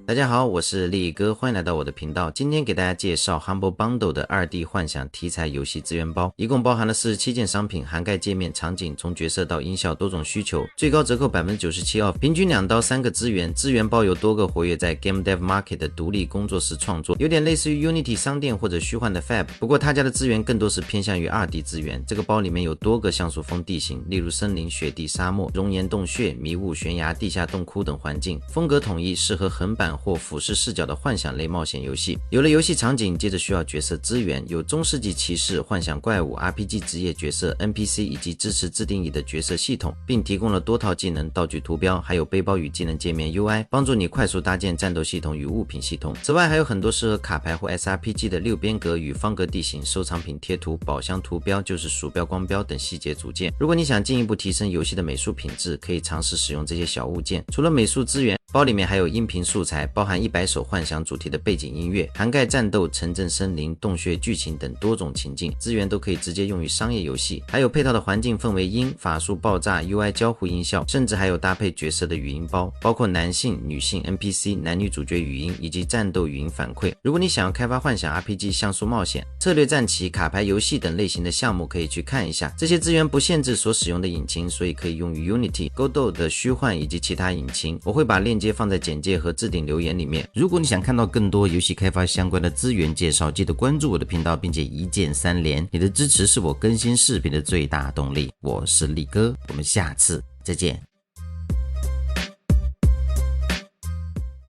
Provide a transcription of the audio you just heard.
大家好，我是力哥，欢迎来到我的频道。今天给大家介绍 Humble Bundle 的 2D 幻想题材游戏资源包，一共包含了47件商品，涵盖界面、场景，从角色到音效多种需求，最高折扣 97% off， 平均2到3个资源。资源包有多个活跃在 Game Dev Market 的独立工作室创作，有点类似于 Unity 商店或者虚幻的 Fab， 不过他家的资源更多是偏向于 2D 资源。这个包里面有多个像素风地形，例如森林、雪地、沙漠、熔岩洞穴、迷雾、悬崖、地下洞窟等环境，风格统一，适合横版或俯视视角的幻想类冒险游戏。有了游戏场景，接着需要角色资源，有中世纪骑士、幻想怪物、RPG 职业角色、NPC 以及支持自定义的角色系统，并提供了多套技能、道具图标，还有背包与技能界面 UI， 帮助你快速搭建战斗系统与物品系统。此外还有很多适合卡牌或 SRPG 的6边格与方格地形、收藏品贴图、宝箱图标就是鼠标、光标等细节组件。如果你想进一步提升游戏的美术品质，可以尝试使用这些小物件。除了美术资源，包里面还有音频素材，包含100首幻想主题的背景音乐，涵盖战斗、城镇、森林、洞穴、剧情等多种情境，资源都可以直接用于商业游戏。还有配套的环境氛围音、法术爆炸、UI 交互音效，甚至还有搭配角色的语音包，包括男性、女性 NPC、男女主角语音以及战斗语音反馈。如果你想要开发幻想 RPG、像素冒险、策略战棋、卡牌游戏等类型的项目，可以去看一下。这些资源不限制所使用的引擎，所以可以用于 Unity、Godot 的虚幻以及其他引擎。我会把链接放在简介和置顶留言里面。如果你想看到更多游戏开发相关的资源介绍，记得关注我的频道，并且一键3连，你的支持是我更新视频的最大动力。我是力哥，我们下次再见。